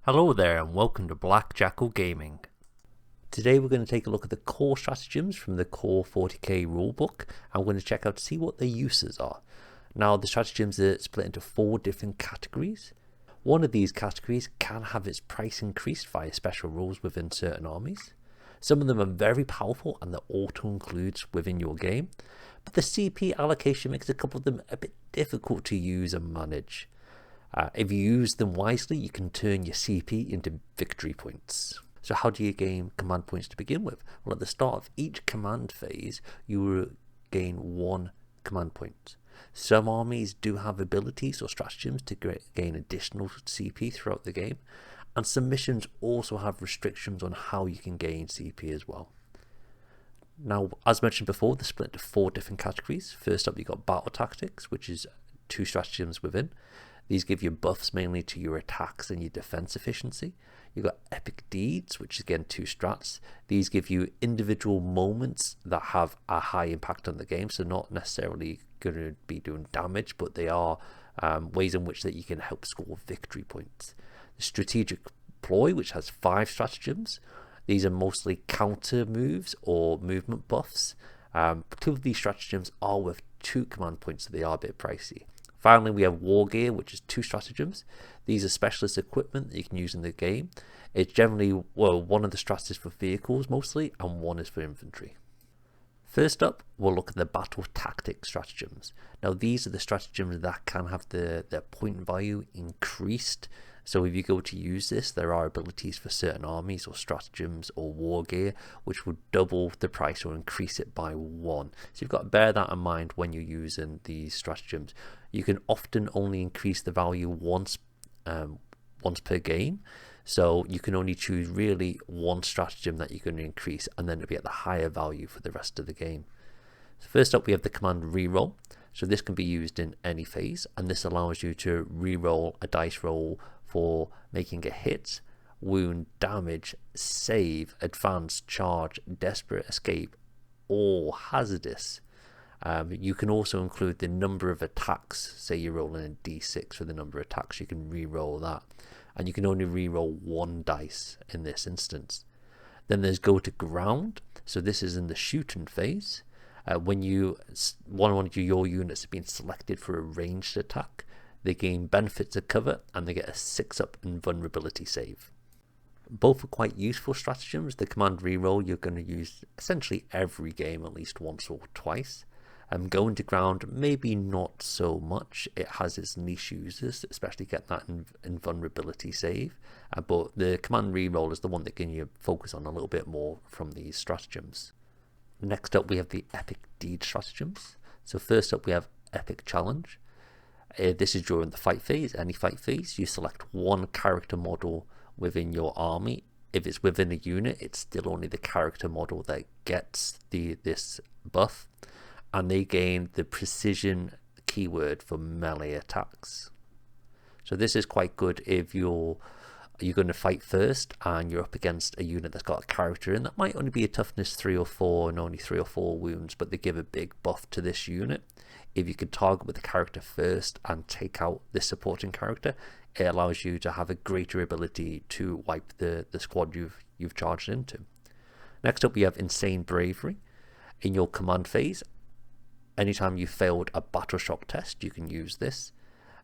Hello there and welcome to Black Jackal Gaming. Today we're going to take a look at the core stratagems from the Core 40k rulebook and we're going to check out to see what their uses are. Now the stratagems are split into 4 different categories. One of these categories can have its price increased via special rules within certain armies. Some of them are very powerful and they're auto-includes within your game, but the CP allocation makes a couple of them a bit difficult to use and manage. If you use them wisely, you can turn your CP into victory points. So how do you gain command points to begin with? Well, at the start of each command phase, you will gain 1 command point. Some armies do have abilities or stratagems to gain additional CP throughout the game, and some missions also have restrictions on how you can gain CP as well. Now, as mentioned before, they're split into 4 different categories. First up, you've got battle tactics, which is 2 stratagems within. These give you buffs mainly to your attacks and your defense efficiency. You've got epic deeds, which is again 2 strats. These give you individual moments that have a high impact on the game, so not necessarily going to be doing damage, but they are ways in which that you can help score victory points. The strategic ploy, which has 5 stratagems. These are mostly counter moves or movement buffs. 2 of these stratagems are worth 2 command points, so they are a bit pricey. Finally, we have War Gear, which is 2 stratagems. These are specialist equipment that you can use in the game. It's generally, well, one of the strats is for vehicles mostly, and one is for infantry. First up, we'll look at the battle tactic stratagems. Now, these are the stratagems that can have their point value increased. So if you go to use this, there are abilities for certain armies or stratagems or war gear, which would double the price or increase it by 1. So you've got to bear that in mind when you're using these stratagems. You can often only increase the value once per game. So you can only choose really 1 stratagem that you're going to increase, and then it'll be at the higher value for the rest of the game. So first up, we have the command reroll. So this can be used in any phase, and this allows you to reroll a dice roll for making a hit, wound, damage, save, advance, charge, desperate escape, or hazardous. You can also include the number of attacks. Say you're rolling a d6 for the number of attacks, you can re-roll that. And you can only re-roll 1 dice in this instance. Then there's go to ground. So this is in the shooting phase. When one of your units have been selected for a ranged attack, they gain benefits of cover and they get a 6-up invulnerability save. Both are quite useful stratagems. The command reroll you're going to use essentially every game at least once or twice. Going to ground, maybe not so much. It has its niche users, especially getting that invulnerability save. But the command reroll is the one that can focus on a little bit more from these stratagems. Next up, we have the epic deed stratagems. So first up, we have epic challenge. This is during the fight phase. Any fight phase, you select 1 character model within your army. If it's within a unit, it's still only the character model that gets this buff, and they gain the precision keyword for melee attacks. So this is quite good if you're going to fight first and you're up against a unit that's got a character in that might only be a toughness 3 or 4 and only 3 or 4 wounds, but they give a big buff to this unit. If you can target with the character first and take out this supporting character, it allows you to have a greater ability to wipe the squad you've charged into. Next up, we have insane bravery. In your command phase, anytime you failed a battle shock test, you can use this,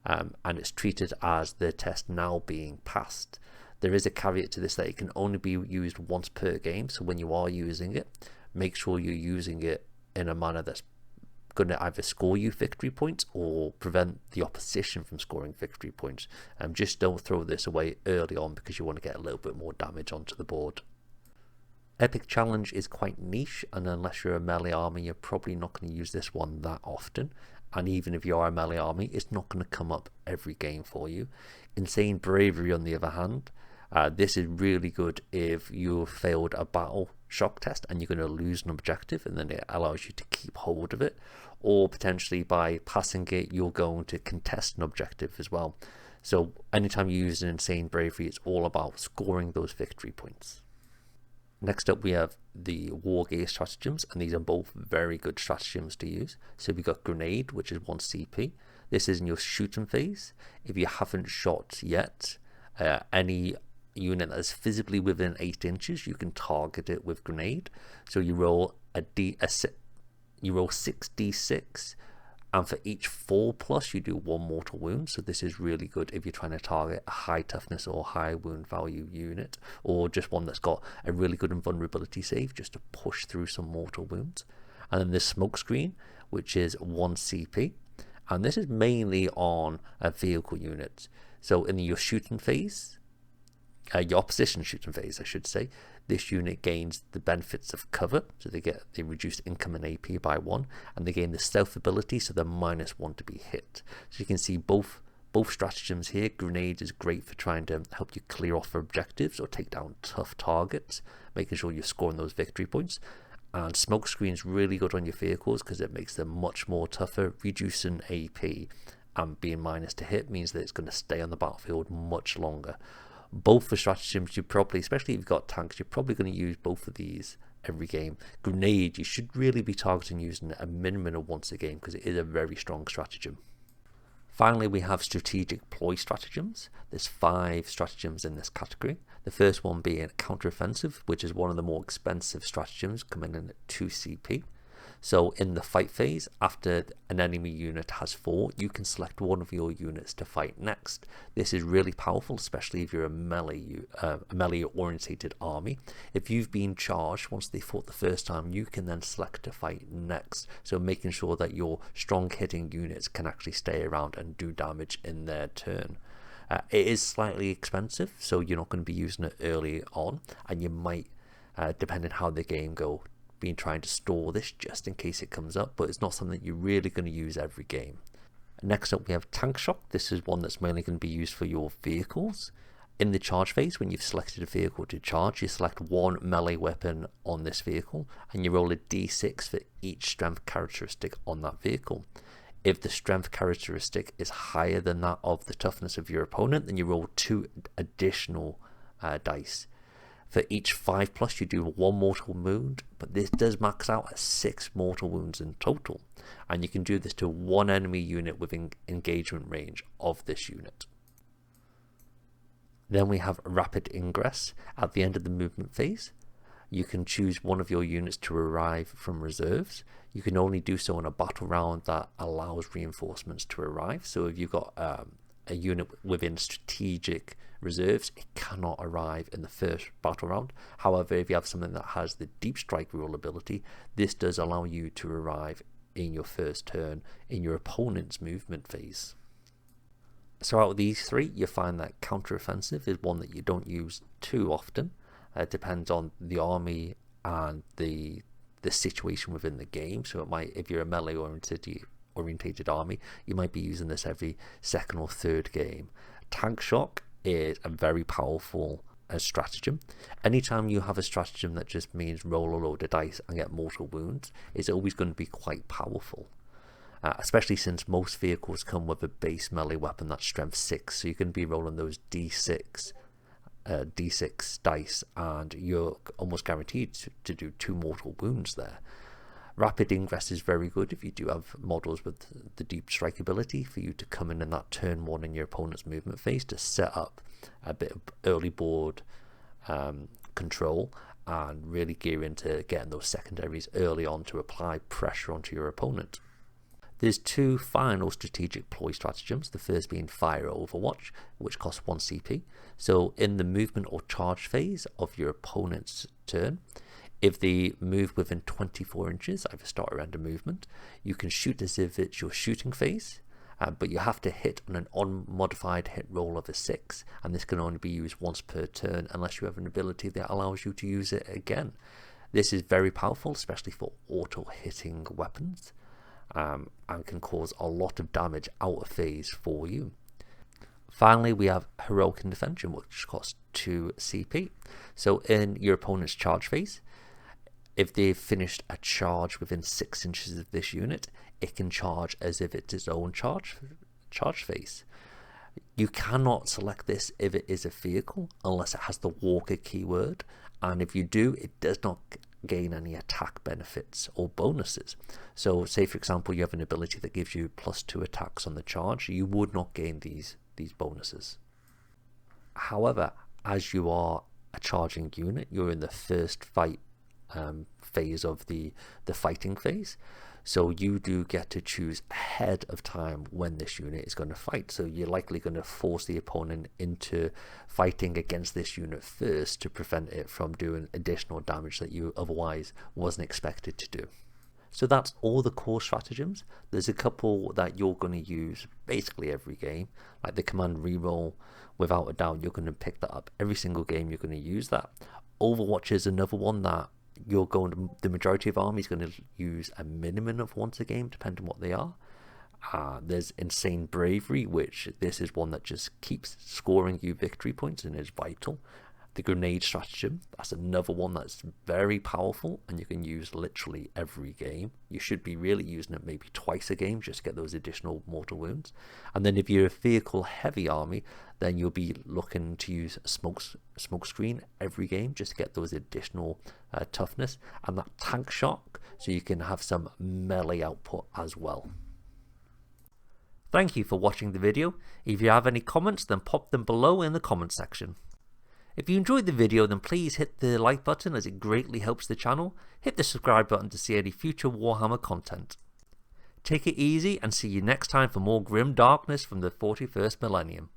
and it's treated as the test now being passed. There is a caveat to this that it can only be used once per game, so when you are using it, make sure you're using it in a manner that's going to either score you victory points or prevent the opposition from scoring victory points. Just don't throw this away early on because you want to get a little bit more damage onto the board. Epic challenge is quite niche, and unless you're a melee army, you're probably not going to use this one that often. And even if you are a melee army, it's not going to come up every game for you. Insane bravery, on the other hand, this is really good if you failed a battle shock test and you're going to lose an objective, and then it allows you to keep hold of it, or potentially by passing it you're going to contest an objective as well. So anytime you use an insane bravery, it's all about scoring those victory points. Next up, we have the war gear stratagems, and these are both very good stratagems to use. So we've got grenade, which is 1 CP. This is in your shooting phase. If you haven't shot yet, any unit that is physically within 8 inches, you can target it with grenade. So you roll you roll 6d6, and for each 4+, you do 1 mortal wound. So this is really good if you're trying to target a high toughness or high wound value unit, or just one that's got a really good invulnerability save just to push through some mortal wounds. And then this smoke screen, which is 1 CP, and this is mainly on vehicle units. So in your shooting phase, your opposition shooting phase, I should say, this unit gains the benefits of cover, so they reduce incoming AP by 1, and they gain the stealth ability, so they're -1 to be hit. So you can see both stratagems here. Grenade is great for trying to help you clear off objectives or take down tough targets, making sure you're scoring those victory points. And smoke screen is really good on your vehicles because it makes them much more tougher. Reducing AP and being minus to hit means that it's going to stay on the battlefield much longer. Both for stratagems, you probably, especially if you've got tanks, you're probably going to use both of these every game. Grenade, you should really be targeting using it a minimum of once a game because it is a very strong stratagem. Finally, we have strategic ploy stratagems. There's 5 stratagems in this category. The first one being counteroffensive, which is one of the more expensive stratagems, coming in at 2 CP. So in the fight phase, after an enemy unit has 4, you can select one of your units to fight next. This is really powerful, especially if you're a melee orientated army. If you've been charged once they fought the first time, you can then select to fight next. So making sure that your strong hitting units can actually stay around and do damage in their turn. It is slightly expensive, so you're not going to be using it early on, and you might, depending how the game goes, been trying to store this just in case it comes up, but it's not something you're really going to use every game. Next up, we have Tank Shock. This is one that's mainly going to be used for your vehicles. In the charge phase, when you've selected a vehicle to charge, you select 1 melee weapon on this vehicle, and you roll a d6 for each strength characteristic on that vehicle. If the strength characteristic is higher than that of the toughness of your opponent, then you roll 2 additional dice. For each 5+, you do 1 mortal wound, but this does max out at 6 mortal wounds in total. And you can do this to 1 enemy unit within engagement range of this unit. Then we have Rapid Ingress. At the end of the movement phase, you can choose one of your units to arrive from reserves. You can only do so in a battle round that allows reinforcements to arrive. So if you've got a unit within strategic reserves, it cannot arrive in the first battle round. However, if you have something that has the deep strike rule ability, this does allow you to arrive in your first turn in your opponent's movement phase. So out of these 3, you find that counteroffensive is one that you don't use too often. It depends on the army and the situation within the game. So it might, if you're a melee orientated army, you might be using this every 2nd or 3rd game. Tank Shock is a very powerful stratagem. Anytime you have a stratagem that just means roll a load of dice and get mortal wounds, it's always going to be quite powerful. Especially since most vehicles come with a base melee weapon that's strength 6, so you can be rolling those d6 dice, and you're almost guaranteed to do 2 mortal wounds there. Rapid Ingress is very good if you do have models with the deep strike ability for you to come in that turn 1 in your opponent's movement phase to set up a bit of early board control and really gear into getting those secondaries early on to apply pressure onto your opponent. There's 2 final strategic ploy stratagems, the first being Fire Overwatch, which costs 1 CP. So in the movement or charge phase of your opponent's turn, if they move within 24 inches, either start or end of movement, you can shoot as if it's your shooting phase, but you have to hit on an unmodified hit roll of a 6, and this can only be used once per turn unless you have an ability that allows you to use it again. This is very powerful, especially for auto-hitting weapons, and can cause a lot of damage out of phase for you. Finally, we have Heroic Intervention, which costs 2 CP. So in your opponent's charge phase, if they've finished a charge within 6 inches of this unit, it can charge as if it's its own charge phase. You cannot select this if it is a vehicle unless it has the walker keyword, and if you do, it does not gain any attack benefits or bonuses. So say for example you have an ability that gives you +2 attacks on the charge, you would not gain these bonuses. However, as you are a charging unit, you're in the first fight phase of the fighting phase. So you do get to choose ahead of time when this unit is going to fight. So you're likely going to force the opponent into fighting against this unit first to prevent it from doing additional damage that you otherwise wasn't expected to do. So that's all the core stratagems. There's a couple that you're going to use basically every game, like the command reroll. Without a doubt, you're going to pick that up every single game. You're going to use that. Overwatch is another one that you're going to, the majority of armies going to use a minimum of once a game, depending on what they are. There's insane bravery, which this is one that just keeps scoring you victory points and is vital. The grenade stratagem, that's another one that's very powerful and you can use literally every game. You should be really using it maybe twice a game just to get those additional mortal wounds. And then if you're a vehicle heavy army, then you'll be looking to use smoke screen every game just to get those additional toughness and that tank shock, so you can have some melee output as well. Thank you for watching the video. If you have any comments, then pop them below in the comment section. If you enjoyed the video, then please hit the like button as it greatly helps the channel. Hit the subscribe button to see any future Warhammer content. Take it easy and see you next time for more grim darkness from the 41st millennium.